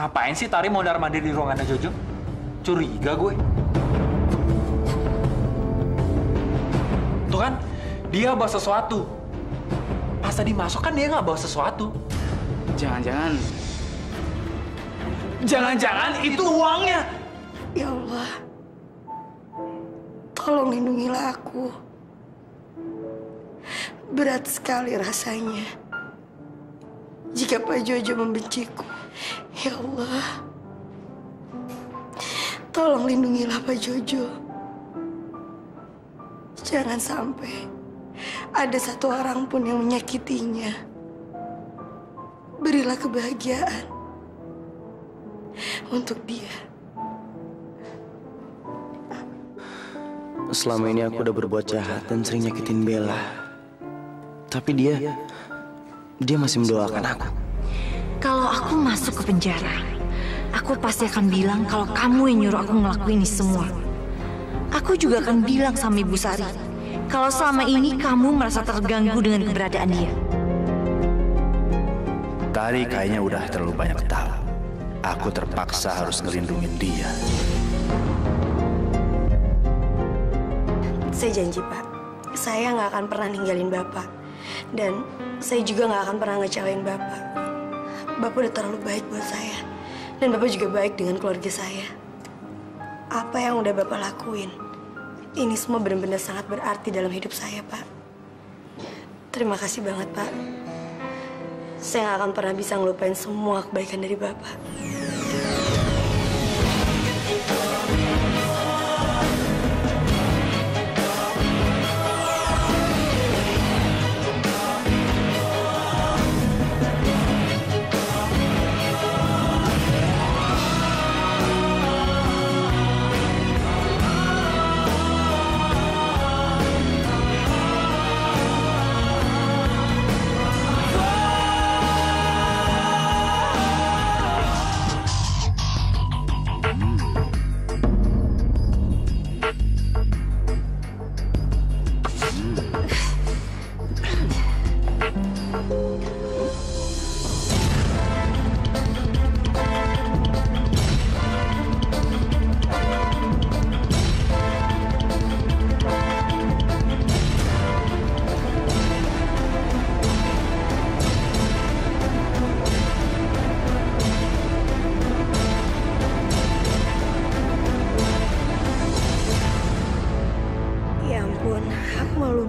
Ngapain sih Tari mondar-mandir di ruangannya Jojo? Curiga gue. Tuh kan, dia bawa sesuatu. Pas tadi masuk kan dia nggak bawa sesuatu. Jangan-jangan itu uangnya. Ya Allah, tolong lindungilah aku. Berat sekali rasanya jika Pak Jojo membenciku. Ya Allah, tolong lindungilah Pak Jojo. Jangan sampai ada satu orang pun yang menyakitinya. Berilah kebahagiaan untuk dia. Selama ini aku udah berbuat jahat dan sering nyakitin Bella. Tapi dia masih mendoakan aku. Kalau aku masuk ke penjara, aku pasti akan bilang kalau kamu yang nyuruh aku ngelakuin ini semua. Aku juga akan bilang sama Ibu Sari, kalau selama ini kamu merasa terganggu dengan keberadaan dia. Tari kayaknya udah terlalu banyak tahu. Aku terpaksa harus ngelindungin dia. Saya janji, Pak. Saya nggak akan pernah ninggalin Bapak. Dan saya juga nggak akan pernah ngecewain Bapak. Bapak udah terlalu baik buat saya. Dan Bapak juga baik dengan keluarga saya. Apa yang udah Bapak lakuin, ini semua benar-benar sangat berarti dalam hidup saya, Pak. Terima kasih banget, Pak. Saya nggak akan pernah bisa ngelupain semua kebaikan dari Bapak.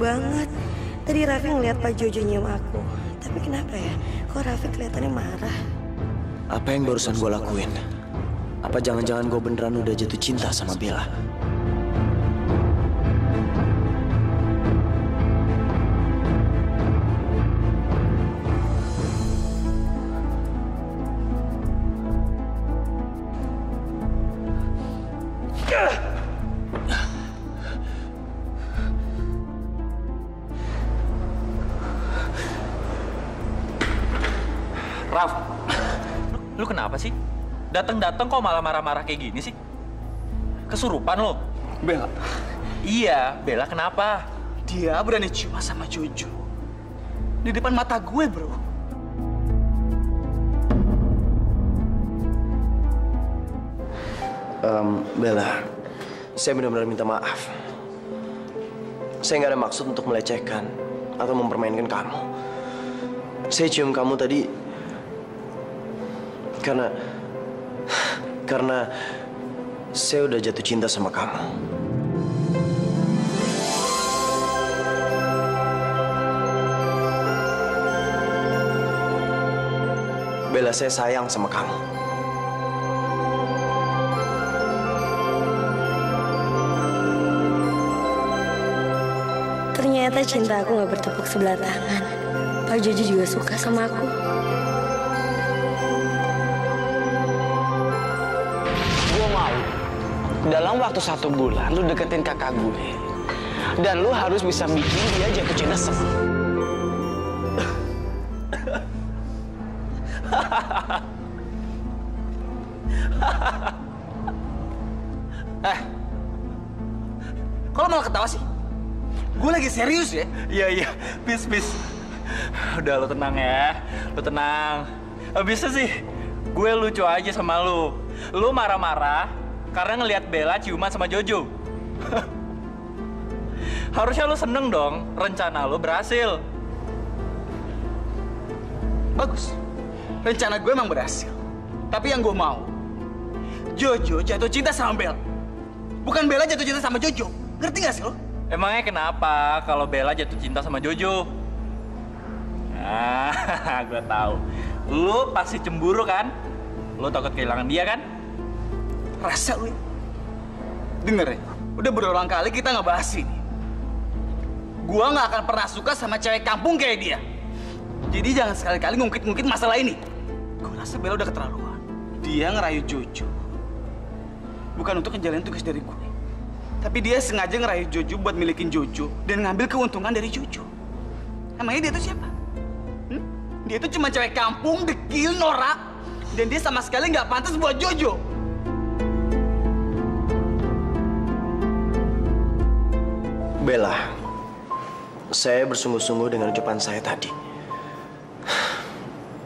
Banget. Tadi Raffi ngeliat Pak Jojo nyium aku. Tapi kenapa ya? Kok Raffi kelihatannya marah? Apa yang barusan gue lakuin? Apa jangan-jangan gue beneran udah jatuh cinta sama Bella? Raf, lu kenapa sih? Datang-datang kok malah marah-marah kayak gini sih? Kesurupan lo? Bella. Iya, Bella kenapa? Dia berani cium sama Jojo. Di depan mata gue, bro. Bella, saya benar-benar minta maaf. Saya nggak ada maksud untuk melecehkan atau mempermainkan kamu. Saya cium kamu tadi karena saya udah jatuh cinta sama kamu. Bella, saya sayang sama kamu. Ternyata cinta aku gak bertepuk sebelah tangan. Pak Jojo juga suka sama aku. Gue mau dalam waktu 1 bulan lu deketin kakak gue. Dan lu harus bisa bikin dia jatuh cinta sama lu. Kok lo malah ketawa sih? Gue lagi serius ya? Iya, peace. Udah lo tenang ya, lo tenang. Bisa sih, gue lucu aja sama lu. Lu marah-marah karena ngelihat Bella ciuman sama Jojo. Harusnya lu seneng dong, rencana lu berhasil. Bagus. Rencana gue emang berhasil. Tapi yang gue mau, Jojo jatuh cinta sama Bella. Bukan Bella jatuh cinta sama Jojo. Ngerti gak sih lo? Emangnya kenapa kalau Bella jatuh cinta sama Jojo? Nah, gue tahu. Lu pasti cemburu kan? Lu takut kehilangan dia kan? Rasa lu. Denger ya, udah berulang kali kita ngebahas ini. Gua nggak akan pernah suka sama cewek kampung kayak dia. Jadi jangan sekali-kali ngungkit-ngungkit masalah ini. Gua rasa Bella udah keterlaluan. Dia ngerayu Jojo. Bukan untuk ngejalanin tugas dari gue. Tapi dia sengaja ngerayu Jojo buat milikin Jojo dan ngambil keuntungan dari Jojo. Emangnya dia itu siapa? Dia itu cuma cewek kampung, dekil, norak. Dan dia sama sekali nggak pantas buat Jojo. Bella, saya bersungguh-sungguh dengan ucapan saya tadi.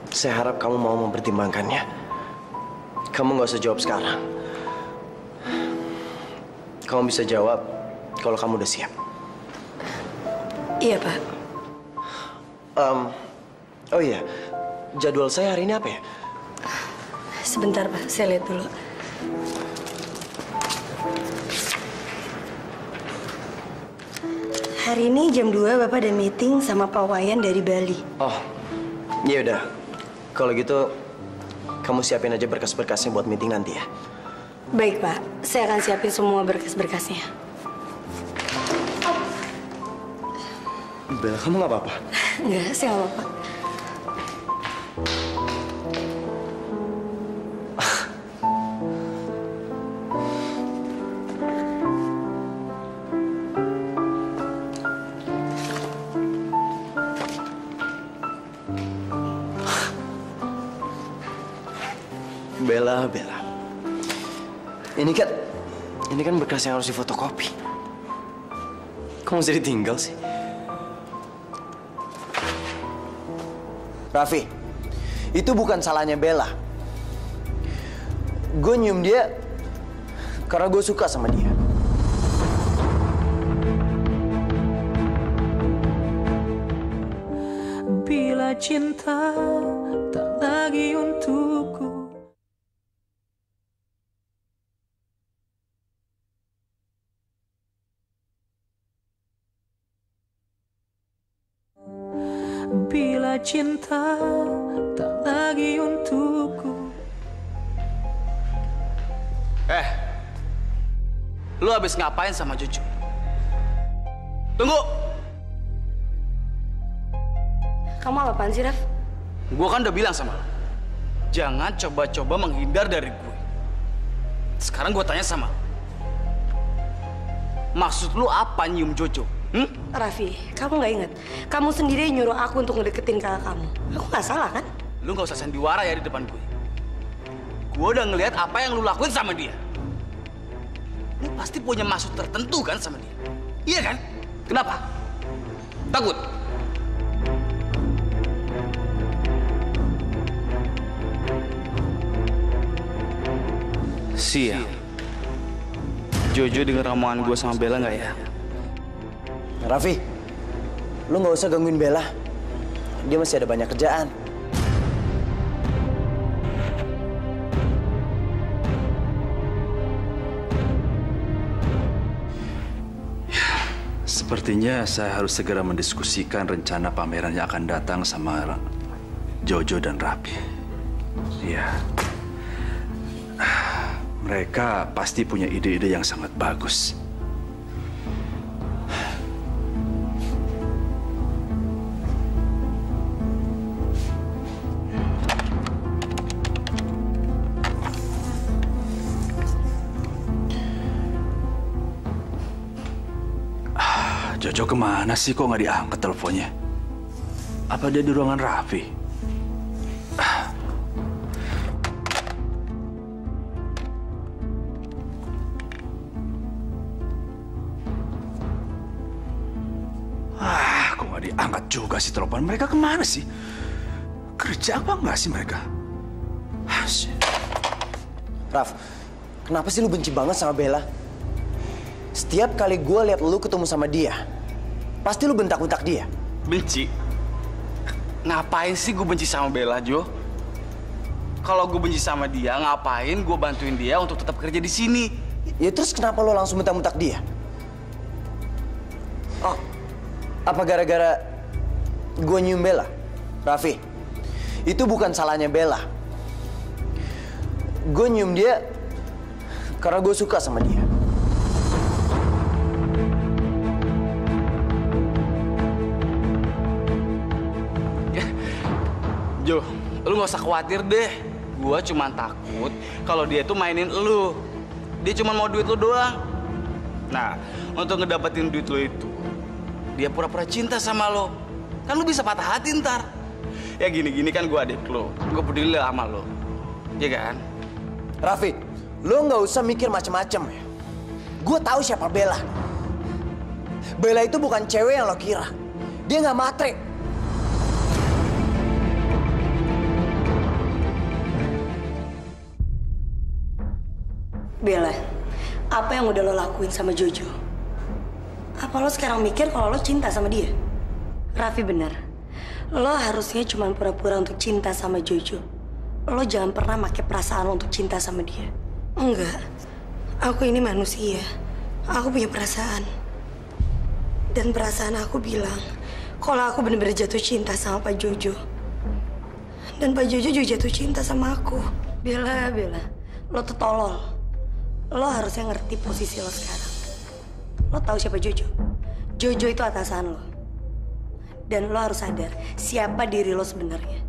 Saya harap kamu mau mempertimbangkannya. Kamu nggak usah jawab sekarang. Kamu bisa jawab kalau kamu udah siap. Iya, Pak. Oh iya, jadwal saya hari ini apa ya? Sebentar, Pak. Saya lihat dulu. Hari ini jam 2 Bapak ada meeting sama Pak Wayan dari Bali. Oh, ya udah. Kalau gitu, kamu siapin aja berkas-berkasnya buat meeting nanti ya. Baik, Pak. Saya akan siapin semua berkas-berkasnya. Bella, kamu nggak apa-apa? Enggak, saya nggak apa-apa. Bella. Ini kan berkas yang harus difotokopi. Kamu jadi tinggal sih? Raffi, itu bukan salahnya Bella. Gue nyium dia karena gue suka sama dia. Bila cinta tak lagi untukku. Bila cinta tak lagi untukku. Lu habis ngapain sama Jojo? Tunggu! Kamu apaan sih, Raf? Gua kan udah bilang sama lu. Jangan coba-coba menghindar dari gue. Sekarang gue tanya sama lu. Maksud lu apa nyium Jojo? Raffi, kamu nggak ingat? Kamu sendiri yang nyuruh aku untuk ngedeketin kakak kamu. Aku nggak salah, kan? Lu nggak usah sandiwara ya di depan gue. Gue udah ngelihat apa yang lu lakuin sama dia. Lu pasti punya maksud tertentu kan sama dia? Iya kan? Kenapa? Takut? Sial. Jojo denger omongan gue sama Bella nggak ya? Raffi, lu nggak usah gangguin Bella. Dia masih ada banyak kerjaan. Sepertinya saya harus segera mendiskusikan rencana pameran yang akan datang sama Jojo dan Raffi. Iya. Mereka pasti punya ide-ide yang sangat bagus. Jojo kemana sih? Kok nggak diangkat teleponnya? Apa dia di ruangan Raffi? Kok nggak diangkat juga sih telepon? Mereka kemana sih? Kerja apa nggak sih mereka? Raf, kenapa sih lu benci banget sama Bella? Setiap kali gue lihat lu ketemu sama dia, pasti lu bentak-bentak dia. Benci? Ngapain sih gue benci sama Bella, Jo? Kalau gue benci sama dia, ngapain gue bantuin dia untuk tetap kerja di sini? Ya terus kenapa lo langsung bentak-bentak dia? Oh, apa gara-gara gue nyium Bella? Raffi, itu bukan salahnya Bella. Gue nyium dia karena gue suka sama dia. Jo, lu gak usah khawatir deh. Gua cuma takut kalau dia tuh mainin lu. Dia cuma mau duit lu doang. Nah, untuk ngedapetin duit lu itu, dia pura-pura cinta sama lo. Kan lu bisa patah hati ntar. Ya gini-gini kan gua adik lu. Gua peduli sama lo. Iya kan? Raffi, lo nggak usah mikir macem-macem ya. Gue tahu siapa Bella. Bella itu bukan cewek yang lo kira. Dia nggak matre. Bella, apa yang udah lo lakuin sama Jojo? Apa lo sekarang mikir kalau lo cinta sama dia? Raffi benar. Lo harusnya cuma pura-pura untuk cinta sama Jojo. Lo jangan pernah pakai perasaan lo untuk cinta sama dia. Enggak. Aku ini manusia. Aku punya perasaan. Dan perasaan aku bilang kalau aku benar-benar jatuh cinta sama Pak Jojo. Dan Pak Jojo juga jatuh cinta sama aku. Bella, lo tuh tolol. Lo harusnya ngerti posisi lo sekarang. Lo tahu siapa Jojo? Jojo itu atasan lo. Dan lo harus sadar siapa diri lo sebenarnya.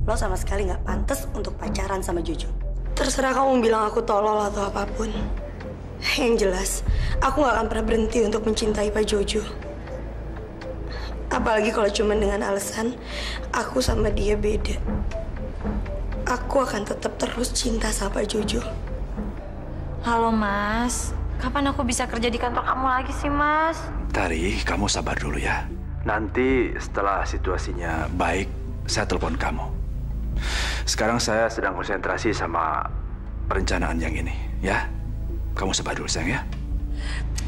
Lo sama sekali nggak pantas untuk pacaran sama Jojo. Terserah kamu bilang aku tolol atau apapun. Yang jelas, aku nggak akan pernah berhenti untuk mencintai Pak Jojo. Apalagi kalau cuma dengan alasan aku sama dia beda. Aku akan tetap terus cinta sama Pak Jojo. Halo Mas, kapan aku bisa kerja di kantor kamu lagi sih Mas? Tari, kamu sabar dulu ya. Nanti setelah situasinya baik, saya telepon kamu. Sekarang saya sedang konsentrasi sama perencanaan yang ini, ya. Kamu sabar dulu, sayang, ya.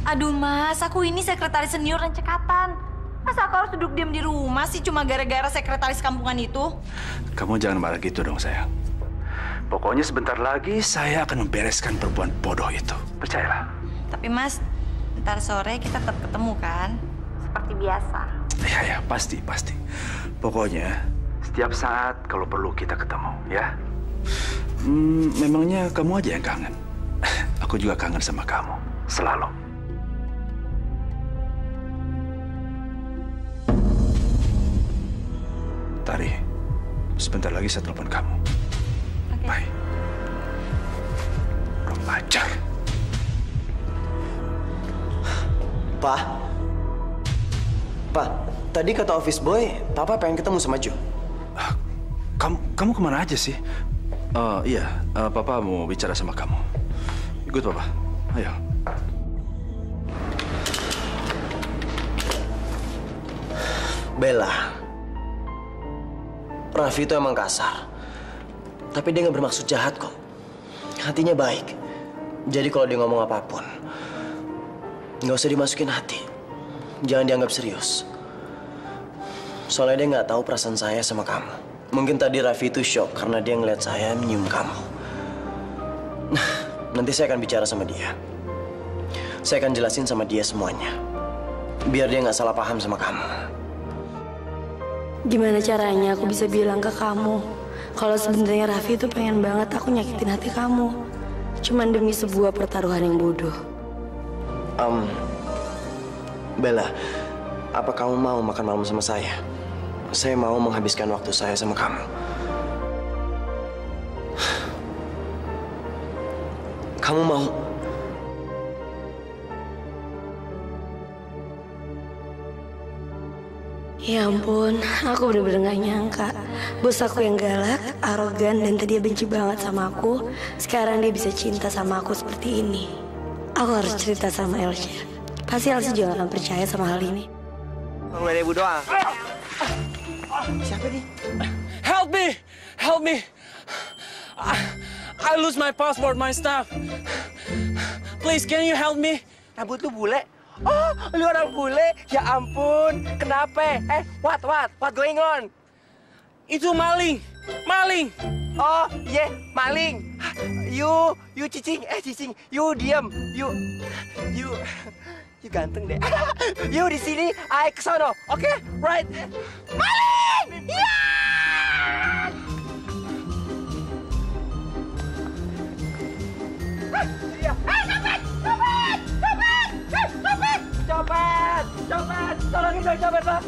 Aduh Mas, aku ini sekretaris senior dan cekatan. Masa aku harus duduk diam di rumah sih cuma gara-gara sekretaris kampungan itu? Kamu jangan marah gitu dong, sayang. Pokoknya sebentar lagi saya akan membereskan perempuan bodoh itu. Percayalah. Tapi Mas, ntar sore kita tetap ketemu kan? Seperti biasa. Ya, pasti. Pokoknya setiap saat kalau perlu kita ketemu, ya. Memangnya kamu aja yang kangen. Aku juga kangen sama kamu. Selalu. Tari, sebentar lagi saya telepon kamu. Okay. Bye. Kurang ajar. Pak, tadi kata office boy, Papa pengen ketemu sama Jo. Kamu kemana aja sih? Iya, Papa mau bicara sama kamu. Ikut Papa, ayo. Bella, Raffi itu emang kasar. Tapi dia nggak bermaksud jahat kok. Hatinya baik. Jadi kalau dia ngomong apapun, nggak usah dimasukin hati. Jangan dianggap serius. Soalnya dia nggak tahu perasaan saya sama kamu. Mungkin tadi Raffi itu shock karena dia ngeliat saya menyium kamu. Nanti saya akan bicara sama dia. Saya akan jelasin sama dia semuanya. Biar dia nggak salah paham sama kamu. Gimana caranya aku bisa bilang ke kamu kalau sebenarnya Raffi itu pengen banget aku nyakitin hati kamu. Cuman demi sebuah pertaruhan yang bodoh. Bella, apa kamu mau makan malam sama saya? Saya mau menghabiskan waktu saya sama kamu. Kamu mau? Ya ampun, aku bener-bener gak nyangka. Bos aku yang galak, arogan, dan tadi dia benci banget sama aku. Sekarang dia bisa cinta sama aku seperti ini. Aku harus cerita sama Elsa. Pasti Elsa juga gak akan percaya sama hal ini. Bang Ibu doang. Siapa nih? Help me! I lose my passport, my stuff. Please, can you help me? Rambut lu bule? Oh, lu orang bule? Ya ampun, kenapa? What going on? Itu maling. Oh, maling. You cicing, you diam, you ganteng deh. You di sini, I kesono, oke? Right? Maling! Ya! Copet! Tolongin dong, copet, Pak!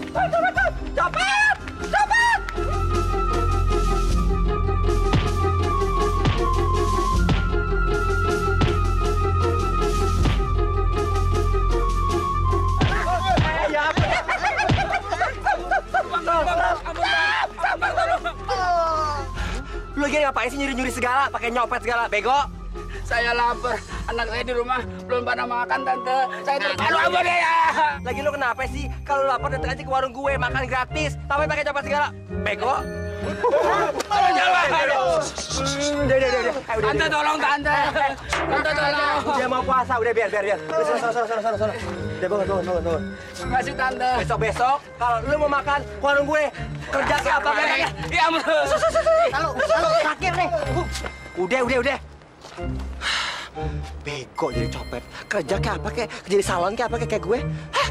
Copet! Lu lagi ngapain sih nyuri-nyuri segala, pakai nyopet segala, bego? Saya lapar. Anak saya di rumah belum pada makan, Tante. Saya terpalu apa deh ya? Lagi lu kenapa sih? Kalau lapar datang aja ke warung gue, makan gratis. Tapi pakai nyopet segala, bego? Tante tolong, Tante. Tante tolong. Dia mau puasa, udah biar. Sana. Udah bangun. Terima kasih, Tante. Besok, kalau lu mau makan ke warung gue, kerja ke apa kayaknya? Ya ampun. Lalu, terakhir nih. Udah. Bego jadi copet. Kerja kayak apa kayak? Jadi salon kayak apa kayak gue? Hah?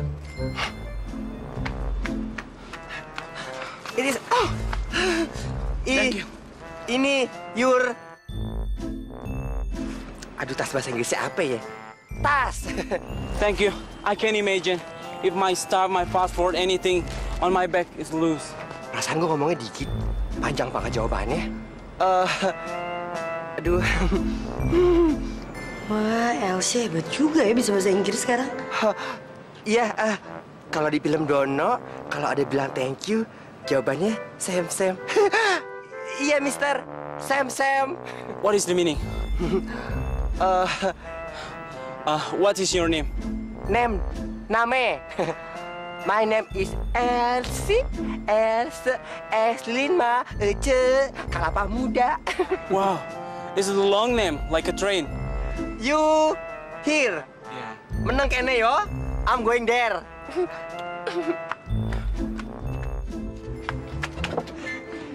Ini your... Aduh, tas bahasa Inggrisnya apa ya? Tas! Thank you. I can imagine if my stuff, my passport, anything on my back is loose. Perasaan gue ngomongnya dikit. Panjang banget jawabannya. Aduh. Wah, Elsa hebat juga ya bisa bahasa Inggris sekarang. Iya, kalau di film Dono, kalau ada bilang thank you, jawabannya Sam. Iya, Mister. Sam. What is the meaning? What is your name? Name. My name is Elsie. Eslin Ece, Kalapa Muda. Wow, this is a long name, like a train. You here. Yeah. Menang kene yo. I'm going there.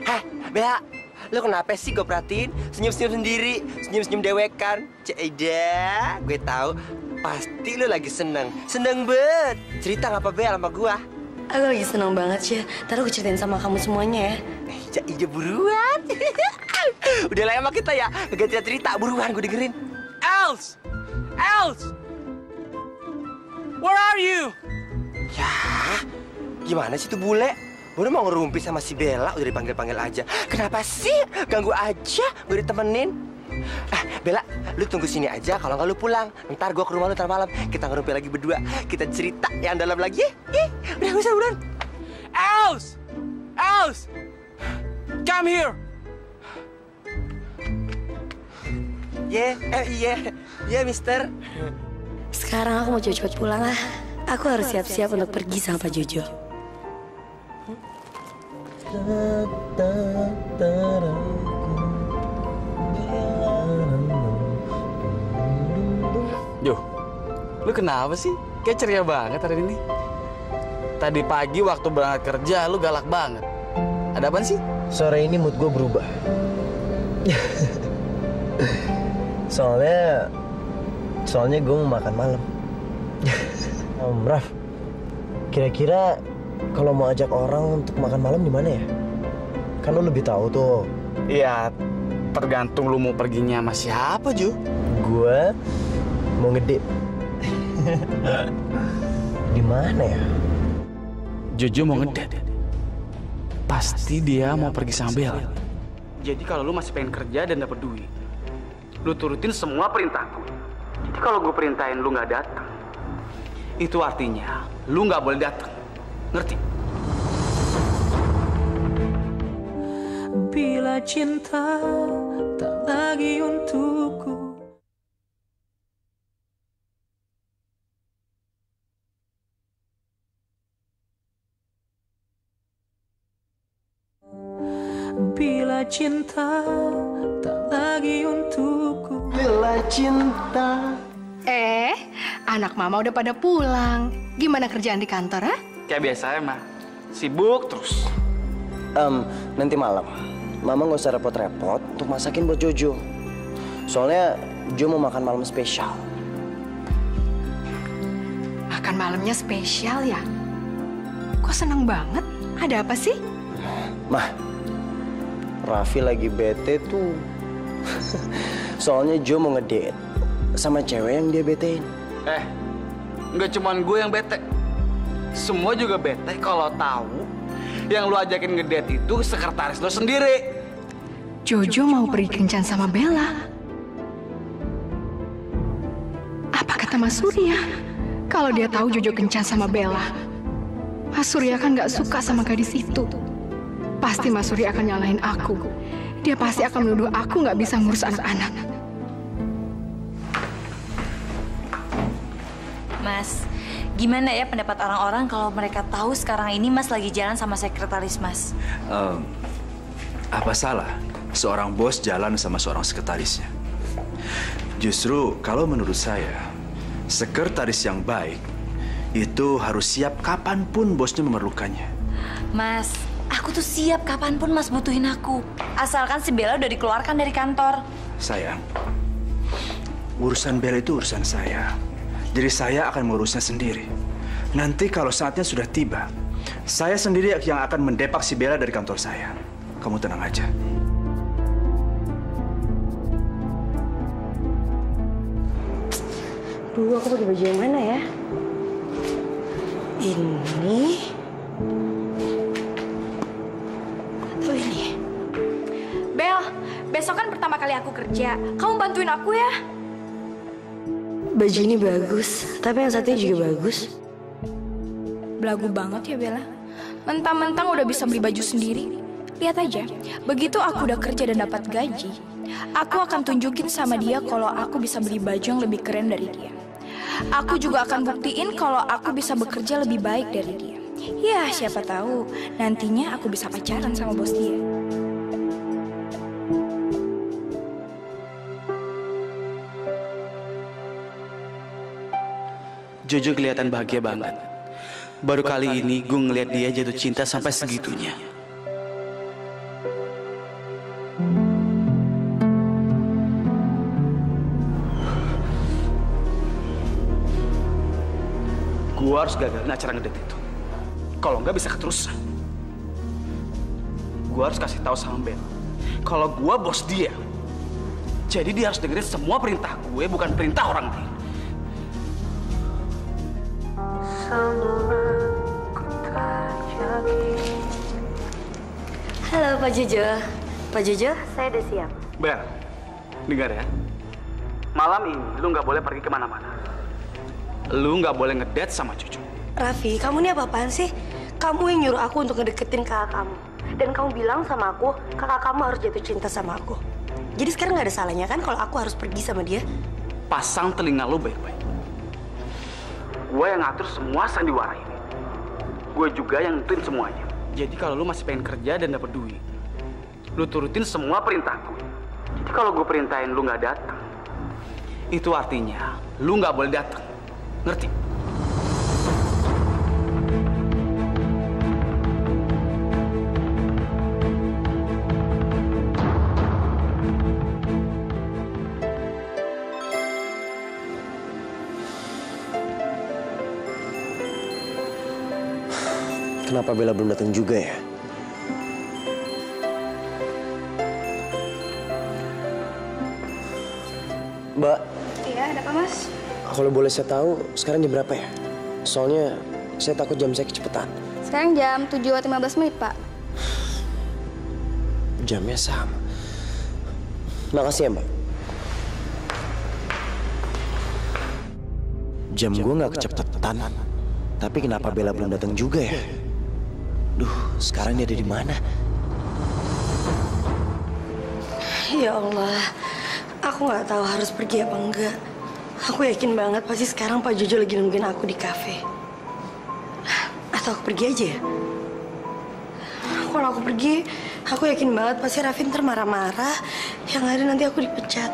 Hah, Bea, lu kenapa sih gue perhatiin? Senyum-senyum sendiri, senyum-senyum dewekan. Ceda, gue tahu pasti lu lagi seneng. Seneng banget. Cerita ngapa Bea sama gua? Aku lagi seneng banget sih. Ntar aku ceritain sama kamu semuanya ya. Ija buruan. Udah lama kita ya, gak cerita buruan gue dengerin. Els! Where are you? Ya, gimana sih tuh bule? Gue udah mau ngerumpi sama si Bella, udah dipanggil-panggil aja. Kenapa sih? Ganggu aja, gue ditemenin. Bella, lu tunggu sini aja, kalau nggak lu pulang. Ntar gue ke rumah lu ntar malam, kita ngerumpi lagi berdua. Kita cerita yang dalam lagi. Udah, usah buruan. Els! Come here! Iya, Mister. Sekarang aku mau cepet-cepet pulang lah. Aku harus siap-siap untuk pergi sama Pak Jojo. Jo, lu kenapa sih? Kayak ceria banget hari ini. Tadi pagi waktu berangkat kerja, lu galak banget. Ada apa sih? Sore ini mood gue berubah. Soalnya gue mau makan malam. Raf, kira-kira kalau mau ajak orang untuk makan malam di mana ya? Kan lu lebih tahu tuh. Iya, tergantung lu mau perginya sama siapa, Jo. Gue mau ngedit. Di mana ya? Jojo mau ngedate. Pasti dia mau pergi sama Bella. Jadi kalau lu masih pengen kerja dan dapat duit, lu turutin semua perintahku. Jadi kalau gue perintahin lu nggak datang, itu artinya lu nggak boleh datang. Ngerti? Bila cinta tak lagi untukku. Bila cinta tak lagi Bila cinta. Anak mama udah pada pulang. Gimana kerjaan di kantor, ha? Kayak biasa ya, Ma. Sibuk terus. Nanti malam, Mama nggak usah repot-repot untuk masakin buat Jojo. Soalnya Jo mau makan malam spesial. Makan malamnya spesial ya? Kok seneng banget? Ada apa sih? Mah, Raffi lagi bete tuh. Soalnya Jo mau ngedate sama cewek yang dia betein. Nggak cuman gue yang bete. Semua juga bete kalau tahu yang lu ajakin ngedate itu sekretaris lo sendiri. Jojo mau pergi kencan sama Bella. Apa kata Mas Surya? Kalau dia tahu Jojo kencan sama Bella, Mas Surya kan nggak suka sama gadis itu. Pasti Mas Surya akan nyalahin aku. Dia pasti akan menuduh aku nggak bisa ngurus anak-anak. Mas, gimana ya pendapat orang-orang kalau mereka tahu sekarang ini Mas lagi jalan sama sekretaris Mas? Apa salah seorang bos jalan sama seorang sekretarisnya? Justru kalau menurut saya, sekretaris yang baik itu harus siap kapanpun bosnya memerlukannya. Mas, aku tuh siap kapanpun Mas butuhin aku. Asalkan si Bella udah dikeluarkan dari kantor. Sayang, urusan Bella itu urusan saya. Jadi saya akan mengurusnya sendiri. Nanti kalau saatnya sudah tiba, saya sendiri yang akan mendepak si Bella dari kantor saya. Kamu tenang aja. Duh, aku pakai baju yang mana ya? Ini? Atau ini? Bel, besok kan pertama kali aku kerja. Kamu bantuin aku ya? Baju ini bagus, tapi yang satunya juga bagus. Belagu banget ya, Bella. Mentang-mentang udah bisa beli baju sendiri. Lihat aja, begitu aku udah kerja dan dapat gaji, aku akan tunjukin sama dia kalau aku bisa beli baju yang lebih keren dari dia. Aku juga akan buktiin kalau aku bisa bekerja lebih baik dari dia. Ya, siapa tahu nantinya aku bisa pacaran sama bos dia. Jojo kelihatan bahagia banget. Baru kali ini gue ngeliat dia jatuh cinta sampai segitunya. Gue harus gagalin acara ngedate itu. Kalau nggak bisa keterusan. Gue harus kasih tahu sama Ben kalau gue bos dia. Jadi dia harus dengerin semua perintah gue, bukan perintah orang lain. Halo Pak Jojo. Pak Jojo, saya udah siap. Bel, dengar ya. Malam ini lu nggak boleh pergi kemana-mana. Lu nggak boleh ngedate sama Jojo. Raffi, kamu ini apa-apaan sih? Kamu yang nyuruh aku untuk ngedeketin kakak kamu. Dan kamu bilang sama aku, kakak kamu harus jatuh cinta sama aku. Jadi sekarang nggak ada salahnya kan kalau aku harus pergi sama dia? Pasang telinga lu baik-baik. Gue yang ngatur semua sandiwara ini. Gue juga yang nentuin semuanya. Jadi kalau lu masih pengen kerja dan dapet duit, lu turutin semua perintah gue. Jadi kalau gue perintahin lu nggak datang, itu artinya lu nggak boleh datang. Ngerti? Kenapa Bella belum datang juga ya? Mbak. Iya, ada apa, Mas? Kalau boleh saya tahu, sekarang jam berapa ya? Soalnya saya takut jam saya kecepatan. Sekarang jam 7:15, Pak. Jamnya sama. Makasih ya, Mbak. Jam gue nggak kecepatan. Tapi kenapa Bella belum datang juga ya? Duh, sekarang dia ada di mana? Ya Allah, aku nggak tahu harus pergi apa enggak. Aku yakin banget pasti sekarang Pak Jojo lagi nungguin aku di kafe. Atau aku pergi aja ya? Kalau aku pergi, aku yakin banget pasti Raffi ntar marah-marah. Yang ada nanti aku dipecat.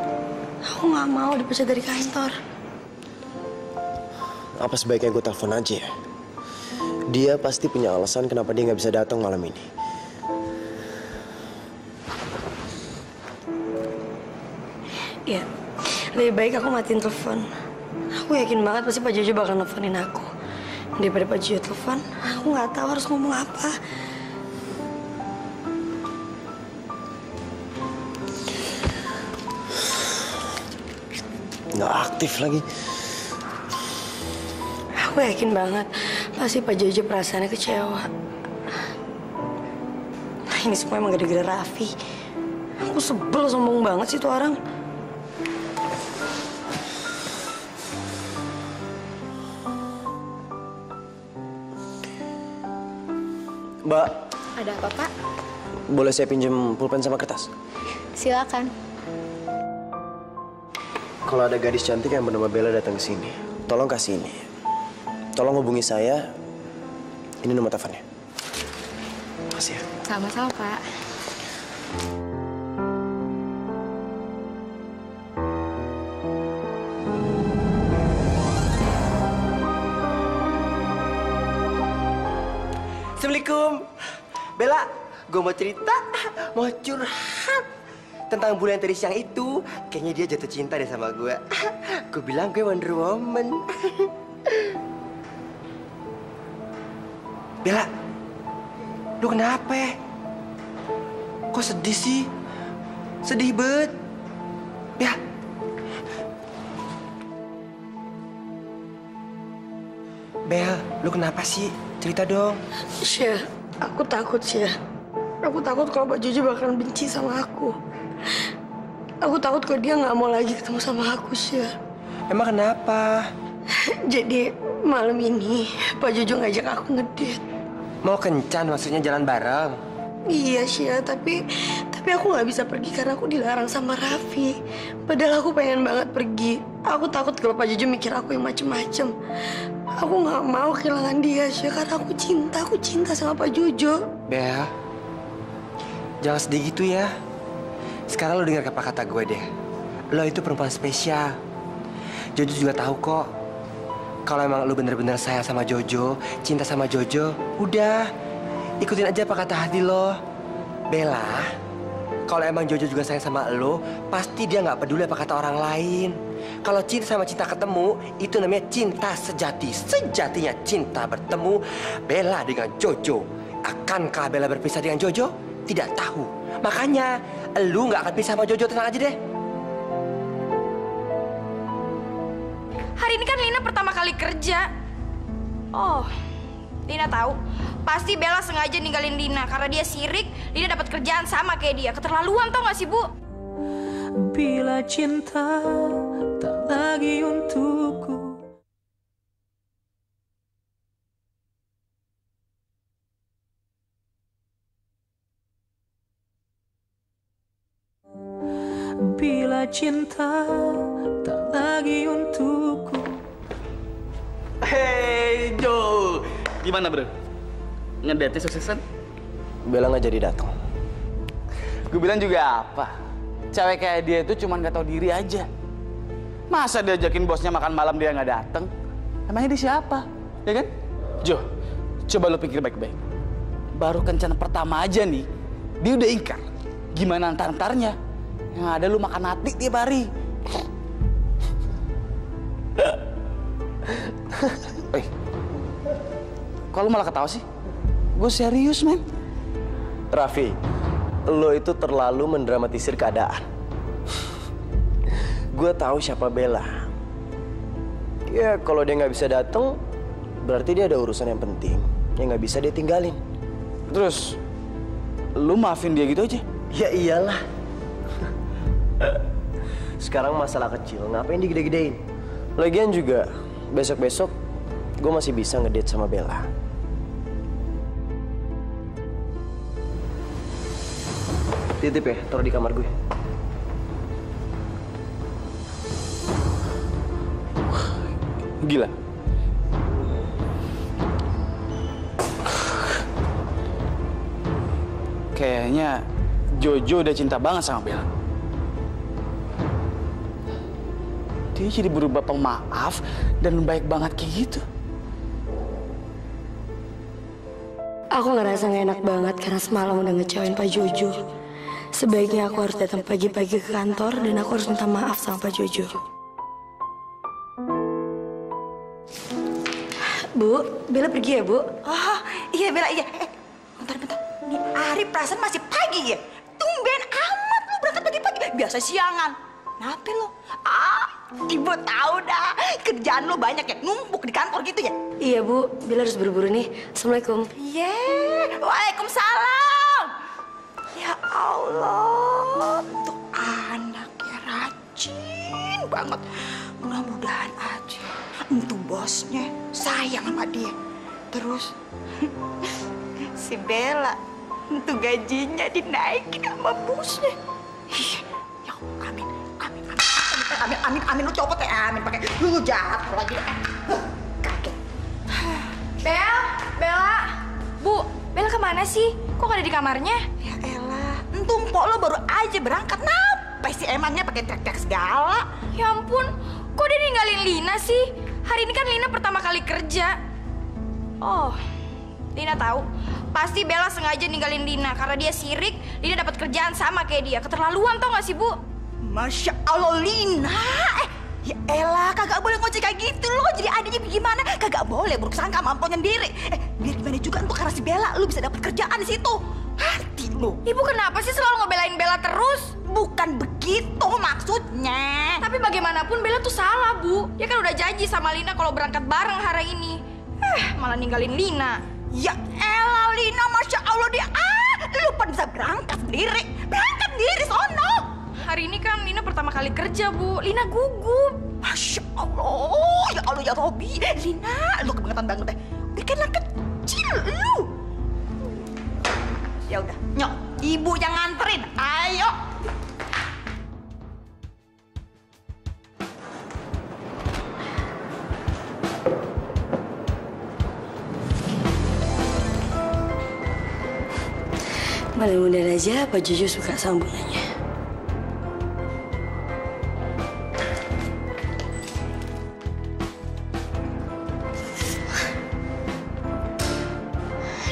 Aku nggak mau dipecat dari kantor. Apa sebaiknya gue telepon aja ya? Dia pasti punya alasan kenapa dia nggak bisa datang malam ini. Ya, lebih baik aku matiin telepon. Aku yakin banget pasti Pak Jojo bakal nelfonin aku. Daripada Pak Jojo telepon, aku nggak tahu harus ngomong apa. Nggak aktif lagi. Aku yakin banget pasti Pak Jojo perasaannya kecewa. Ini semua emang gara-gara Raffi. Aku sebel, sombong banget sih tuh orang. Mbak. Ada apa, Pak? Boleh saya pinjam pulpen sama kertas? Silakan. Kalau ada gadis cantik yang bernama Bella datang ke sini, tolong kasih ini. Tolong hubungi saya. Ini nomor teleponnya. Makasih ya. Sama-sama, Pak. Assalamualaikum. Bella, gue mau cerita, mau curhat tentang bule yang tadi siang itu. Kayaknya dia jatuh cinta deh sama gue. Gue bilang gue Wonder Woman. Bella, lu kenapa ya? Kok sedih sih? Sedih banget. Ya. Bel, lu kenapa sih? Cerita dong. Syah, aku takut, Syah. Aku takut kalau Pak Jojo bakalan benci sama aku. Aku takut kalau dia nggak mau lagi ketemu sama aku, Syah. Emang kenapa? Jadi malam ini Pak Jojo ngajak aku ngedate. Mau kencan maksudnya jalan bareng? Iya, Syah, tapi aku nggak bisa pergi karena aku dilarang sama Raffi. Padahal aku pengen banget pergi. Aku takut kalau Pak Jojo mikir aku yang macem-macem. Aku nggak mau kehilangan dia, Syah, karena aku cinta sama Pak Jojo. Bel, jangan sedih gitu ya. Sekarang lo dengar kata gue deh. Lo itu perempuan spesial. Jojo juga tahu kok. Kalau emang lo bener-bener sayang sama Jojo, cinta sama Jojo, udah ikutin aja apa kata hati lo. Bella, kalau emang Jojo juga sayang sama lo, pasti dia nggak peduli apa kata orang lain. Kalau cinta sama cinta ketemu, itu namanya cinta sejati. Sejatinya cinta bertemu Bella dengan Jojo. Akankah Bella berpisah dengan Jojo? Tidak tahu. Makanya, lu nggak akan pisah sama Jojo, tenang aja deh. Hari ini kan Lina pertama kali kerja. Oh, Lina tahu. Pasti Bella sengaja ninggalin Lina karena dia sirik. Lina dapat kerjaan sama kayak dia. Keterlaluan tau gak sih, Bu? Bila cinta tak lagi untukku. Bila cinta tak lagi untukku. Hey, Jo. Gimana, bro? Ngedate suksesan? Bella nggak jadi datang. Gue bilang juga apa? Cewek kayak dia itu cuma nggak tahu diri aja. Masa diajakin bosnya makan malam dia nggak datang? Emangnya dia siapa? Ya kan? Jo, coba lo pikir baik-baik. Baru kencan pertama aja nih, dia udah ingkar. Gimana antar-antarnya? Yang ada lu makan hati tiap hari. Kok lu malah ketawa sih? Gue serius, men. Raffi, lo itu terlalu mendramatisir keadaan. Gue tahu siapa Bella. Ya, kalau dia nggak bisa datang, berarti dia ada urusan yang penting yang nggak bisa dia tinggalin. Terus, lu maafin dia gitu aja? Ya iyalah. Sekarang masalah kecil, ngapain digede-gedein? Lagian juga, besok-besok gue masih bisa ngedate sama Bella. Titip ya, taruh di kamar gue. Gila. Kayaknya Jojo udah cinta banget sama Bella. dia jadi berubah pemaaf dan baik banget kayak gitu? Aku ngerasa gak enak banget karena semalam udah ngecewain Pak Jojo. Sebaiknya aku harus datang pagi-pagi ke kantor dan aku harus minta maaf sama Pak Jojo. Bu, Bella pergi ya, Bu? Oh, iya Bella, iya. Bentar. Ini hari perasaan masih pagi ya? Tumben amat lu berangkat pagi-pagi. Biasa siangan. Kenapa lo? Ibu tahu dah. Kerjaan lo banyak ya, numpuk di kantor gitu ya? Iya, Bu. Bella harus buru-buru nih. Assalamualaikum. Waalaikumsalam. Ya Allah, tuh anak ya rajin banget. Mudah-mudahan aja itu bosnya sayang sama dia. Terus si Bella itu gajinya dinaikin sama bosnya. Ya amin lu copot ya, amin pakai lu jahat lagi. Kaget. Bella, Bu, Bella kemana sih? Kok gak ada di kamarnya? Ya elah, entum mpok lo baru aja berangkat, kenapa sih emangnya pakai teriak-teriak segala? Ya ampun, kok dia ninggalin Lina sih? Hari ini kan Lina pertama kali kerja. Oh, Lina tahu. Pasti Bella sengaja ninggalin Lina karena dia sirik. Lina dapat kerjaan sama kayak dia. Keterlaluan tau gak sih, Bu? Masya Allah, Lina. Ya elah, kagak boleh ngoceh kayak gitu. Lo jadi adiknya gimana? Kagak boleh buruk sangka sama empoknya sendiri. Biar gimana juga untuk karena si Bella, lo bisa dapat kerjaan di situ. Hati lo. Ibu kenapa sih selalu ngebelain Bella terus? Bukan begitu maksudnya. Tapi bagaimanapun Bella tuh salah, Bu. Dia kan udah janji sama Lina kalau berangkat bareng hari ini. Malah ninggalin Lina. Ya elah, Lina, Masya Allah dia. Lu kan bisa berangkat sendiri. Berangkat sendiri, sono. Hari ini kan Lina pertama kali kerja, Bu. Lina gugup. Masya Allah, ya Robi. Lina, lu kebangetan banget deh. Dia kan anak kecil, lu. Ya udah, nyok. Ibu yang nganterin, ayo. Mudah-mudahan aja Pak Jojo suka sama bunganya.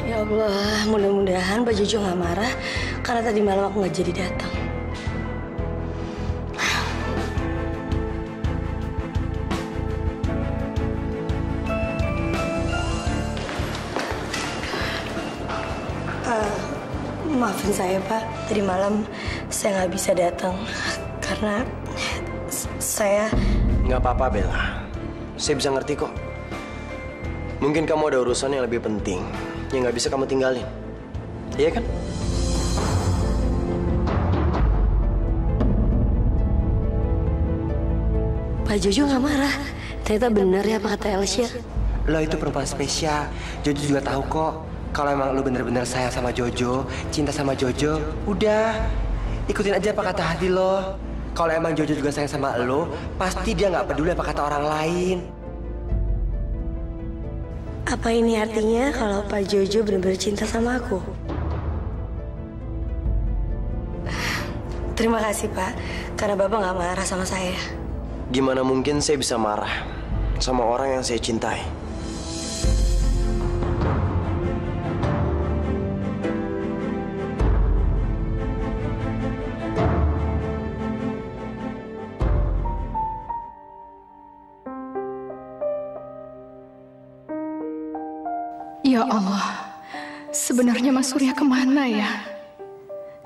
Ya Allah, mudah-mudahan Pak Jojo nggak marah karena tadi malam aku nggak jadi datang. Maafin saya, Pak. Tadi malam saya nggak bisa datang karena saya... Nggak apa-apa, Bella. Saya bisa ngerti kok. Mungkin kamu ada urusan yang lebih penting yang nggak bisa kamu tinggalin. Iya kan? Pak Jojo nggak marah. Ternyata benar ya apa kata Elsia. Lo itu perempuan spesial. Jojo juga tahu kok. Kalau emang lo bener-bener sayang sama Jojo, cinta sama Jojo, udah ikutin aja apa kata hati lo. Kalau emang Jojo juga sayang sama lo, pasti dia nggak peduli apa kata orang lain. Apa ini artinya kalau Pak Jojo benar-benar cinta sama aku? Terima kasih, Pak. Karena Bapak nggak marah sama saya. Gimana mungkin saya bisa marah sama orang yang saya cintai? Ya Allah, sebenarnya Mas Surya kemana ya?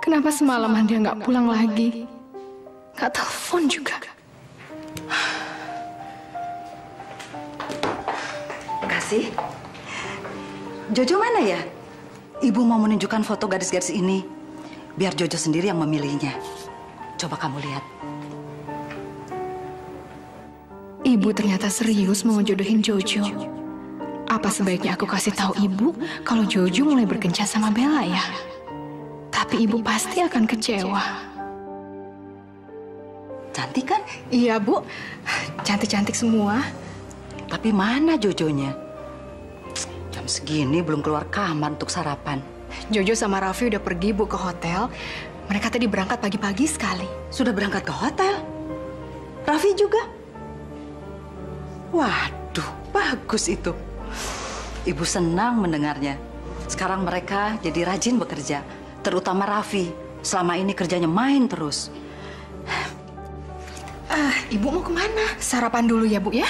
Kenapa semalaman dia nggak pulang lagi? Nggak telepon juga. Kasih, Jojo mana ya? Ibu mau menunjukkan foto gadis-gadis ini, biar Jojo sendiri yang memilihnya. Coba kamu lihat. Ibu ternyata serius mau jodohin Jojo. Apa sebaiknya aku kasih tahu ibu kalau Jojo mulai berkencan sama Bella ya? Tapi ibu pasti akan kecewa. Cantik kan? Iya, Bu. Cantik-cantik semua. Tapi mana Jojonya? Jam segini belum keluar kamar untuk sarapan. Jojo sama Raffi udah pergi, Bu, ke hotel. Mereka tadi berangkat pagi-pagi sekali. Sudah berangkat ke hotel? Raffi juga? Waduh, bagus itu. Ibu senang mendengarnya. Sekarang mereka jadi rajin bekerja, terutama Raffi. Selama ini kerjanya main terus. Ibu mau kemana? Sarapan dulu ya, Bu ya?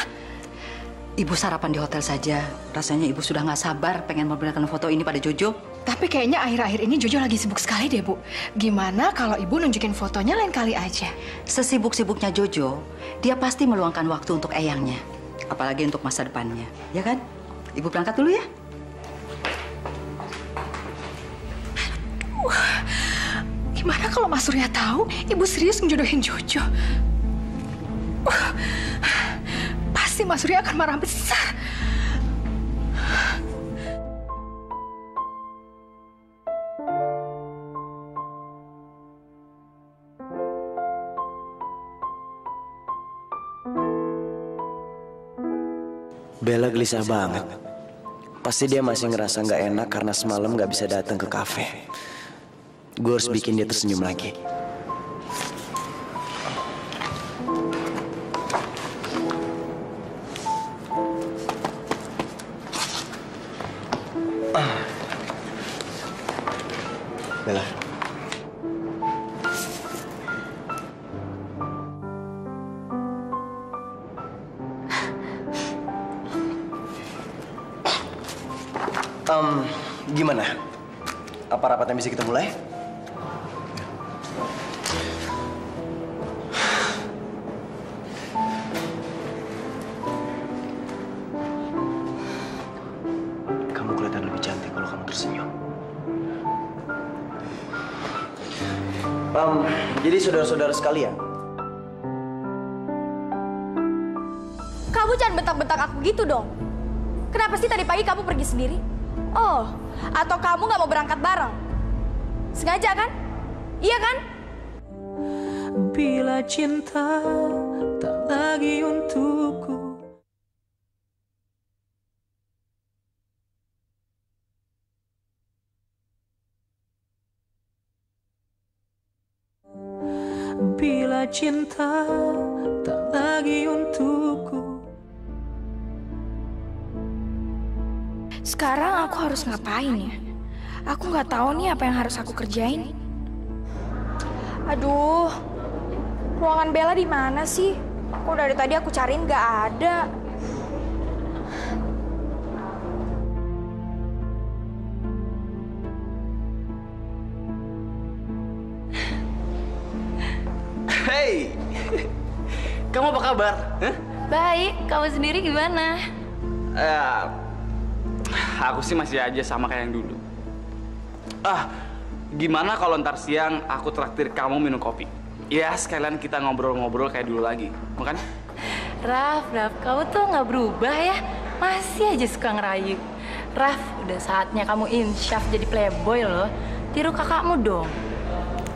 Ibu sarapan di hotel saja. Rasanya ibu sudah nggak sabar pengen memperlihatkan foto ini pada Jojo. Tapi kayaknya akhir-akhir ini Jojo lagi sibuk sekali deh, Bu. Gimana kalau ibu nunjukin fotonya lain kali aja? Sesibuk-sibuknya Jojo, dia pasti meluangkan waktu untuk eyangnya. Apalagi untuk masa depannya, ya kan? Ibu berangkat dulu ya. Gimana kalau Mas Surya tahu ibu serius menjodohin Jojo? Pasti Mas Surya akan marah besar. Bella gelisah banget. Pasti dia masih ngerasa nggak enak karena semalam nggak bisa datang ke kafe. Gue harus bikin dia tersenyum lagi. Bella. Gimana? Apa rapatnya bisa kita mulai? Kamu kelihatan lebih cantik kalau kamu tersenyum. Jadi saudara-saudara sekalian, Kamu jangan bentak-bentak aku gitu dong. Kenapa sih tadi pagi kamu pergi sendiri? Oh, atau kamu nggak mau berangkat bareng? Sengaja kan? Iya kan? Bila cinta tak lagi untukku. Bila cinta tak lagi untukku. Sekarang aku harus ngapain ya? Aku nggak tahu nih apa yang harus aku kerjain. Aduh, ruangan Bella di mana sih? Kok dari tadi aku cariin nggak ada. Hey, kamu apa kabar? Huh? Baik, kamu sendiri gimana? Aku sih masih aja sama kayak yang dulu. Gimana kalau ntar siang aku traktir kamu minum kopi? Ya, sekalian kita ngobrol-ngobrol kayak dulu lagi, makan? Raf, kamu tuh nggak berubah ya? Masih aja suka ngerayu. Raf, udah saatnya kamu insyaf jadi playboy loh. Tiru kakakmu dong.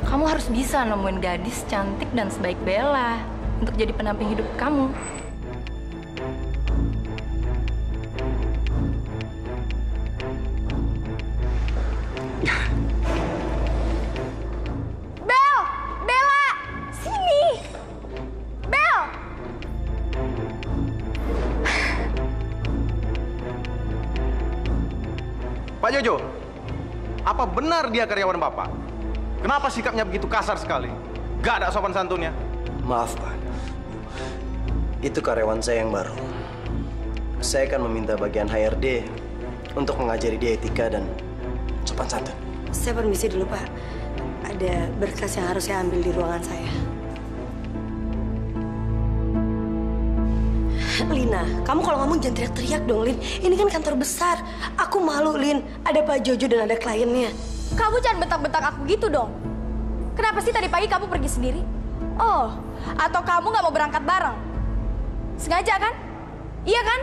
Kamu harus bisa nemuin gadis cantik dan sebaik Bella untuk jadi pendamping hidup kamu. Pak Jojo, apa benar dia karyawan Bapak? Kenapa sikapnya begitu kasar sekali? Gak ada sopan santunnya. Maaf, Pak. Itu karyawan saya yang baru. Saya akan meminta bagian HRD untuk mengajari dia etika dan sopan santun. Saya permisi dulu, Pak. Ada berkas yang harus saya ambil di ruangan saya. Lina, kamu kalau ngomong jangan teriak-teriak dong, Lin. Ini kan kantor besar. Aku malu, Lin. Ada Pak Jojo dan ada kliennya. Kamu jangan bentak-bentak aku gitu dong. Kenapa sih tadi pagi kamu pergi sendiri? Oh, atau kamu nggak mau berangkat bareng? Sengaja kan? Iya kan?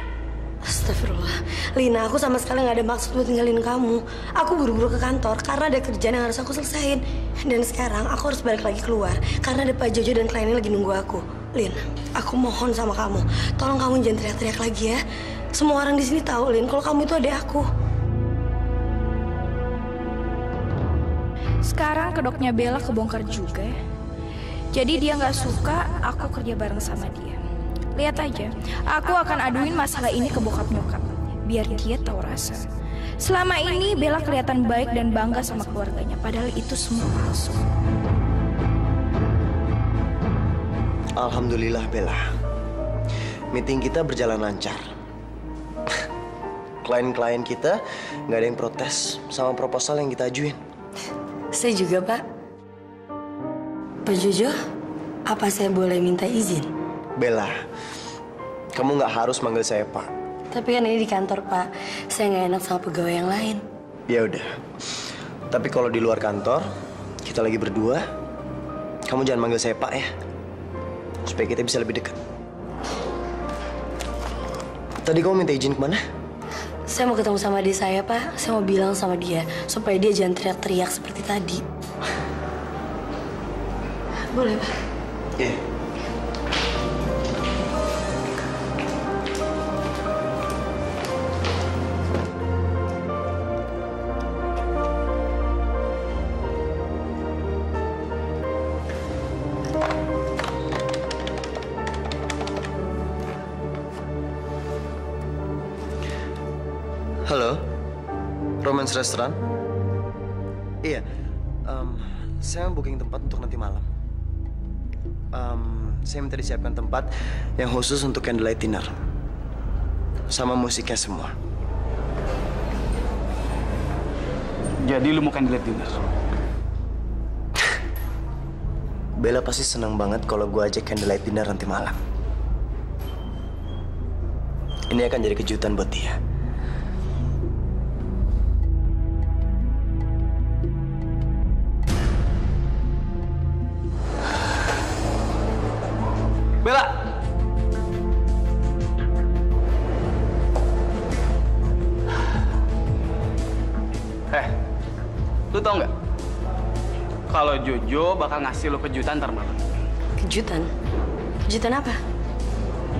Astagfirullah. Lina, aku sama sekali nggak ada maksud buat tinggalin kamu. Aku buru-buru ke kantor karena ada kerjaan yang harus aku selesain. Dan sekarang aku harus balik lagi keluar karena ada Pak Jojo dan kliennya lagi nunggu aku. Lin, aku mohon sama kamu, tolong kamu jangan teriak-teriak lagi ya. Semua orang di sini tahu, Lin, kalau kamu itu adik aku. Sekarang kedoknya Bella kebongkar juga ya. Jadi dia nggak suka aku kerja bareng sama dia. Lihat aja, aku akan aduin masalah ini ke bokap nyokap. Biar dia tahu rasa. Selama ini Bella kelihatan baik dan bangga sama keluarganya. Padahal itu semua palsu. Alhamdulillah Bella. Meeting kita berjalan lancar. Klien-klien kita nggak ada yang protes sama proposal yang kita ajuin. Saya juga, Pak. Pak Jojo, apa saya boleh minta izin? Bella, kamu nggak harus manggil saya Pak. Tapi kan ini di kantor, Pak. Saya nggak enak sama pegawai yang lain. Ya udah. Tapi kalau di luar kantor, kita lagi berdua, kamu jangan manggil saya Pak ya. Supaya kita bisa lebih dekat. Tadi kamu minta izin kemana? Saya mau ketemu sama adik saya, Pak. Saya mau bilang sama dia supaya dia jangan teriak-teriak seperti tadi. Boleh, Pak? Iya. Halo, Romance Restaurant? Iya, saya mau booking tempat untuk nanti malam. Saya minta disiapkan tempat yang khusus untuk candlelight dinner. Sama musiknya semua. Jadi lu mau candlelight dinner? Bella pasti senang banget kalau gue ajak candlelight dinner nanti malam. Ini akan jadi kejutan buat dia. Bella! Lu tau nggak? Kalau Jojo bakal ngasih lu kejutan ntar malam. Kejutan? Kejutan apa?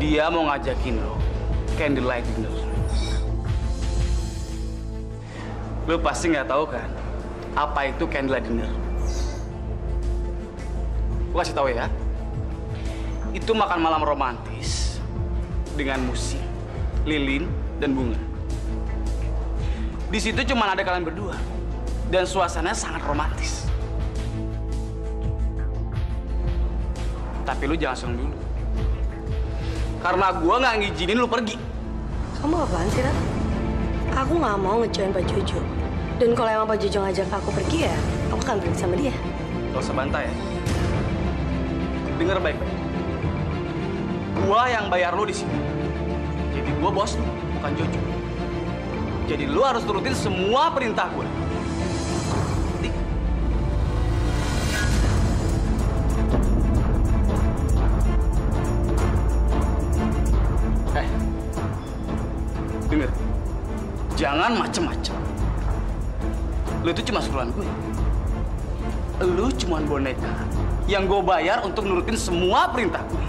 Dia mau ngajakin lu candlelight dinner. Lu pasti nggak tahu kan apa itu candlelight dinner? Gua kasih tahu ya. Itu makan malam romantis dengan musik, lilin, dan bunga. Di situ cuma ada kalian berdua dan suasananya sangat romantis. Tapi lu jangan seneng dulu, karena gua nggak ngizinin lu pergi. Kamu apaan sih, Rat? Aku nggak mau ngecewain Pak Jojo. Dan kalau emang Pak Jojo ngajak aku pergi ya, aku akan pergi sama dia. Gak usah bantah ya. Dengar baik-baik. Gua yang bayar lu di sini. Jadi gua bos lu, bukan Jojo. Jadi lu harus turutin semua perintah gua. Dengar. Jangan macem-macem. Lu itu cuma suruhan gue. Lu cuma boneka yang gue bayar untuk nurutin semua perintah gue.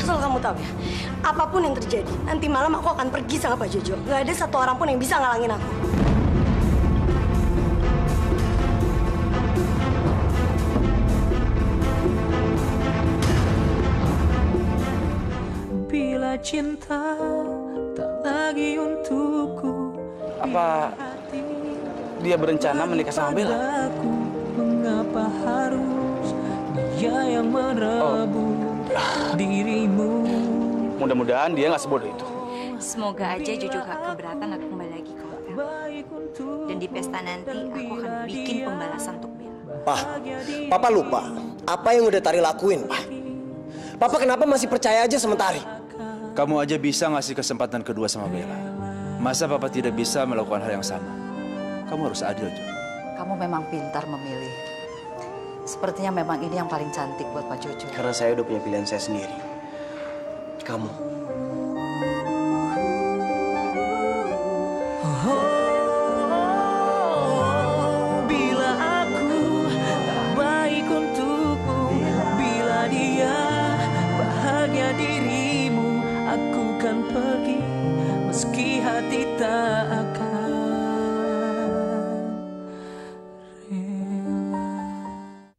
Asal kamu tahu ya, apapun yang terjadi, nanti malam aku akan pergi sama Pak Jojo. Gak ada satu orang pun yang bisa ngalangin aku. Bila cinta tak lagi untukku. Apa dia berencana menikah sama Bella? Mengapa harus dia yang merebut dirimu? Mudah-mudahan dia nggak sebodoh itu. Semoga aja Jojo gak keberatan aku kembali lagi ke hotel. Dan di pesta nanti aku akan bikin pembalasan untuk Bella. Pak, Papa lupa apa yang udah Tari lakuin, Pak. Papa kenapa masih percaya aja sama Tari? Kamu aja bisa ngasih kesempatan kedua sama Bella. Masa Papa tidak bisa melakukan hal yang sama? Kamu harus adil, Jo. Kamu memang pintar memilih. Sepertinya memang ini yang paling cantik buat Pak Jojo. Karena saya udah punya pilihan saya sendiri. Kamu.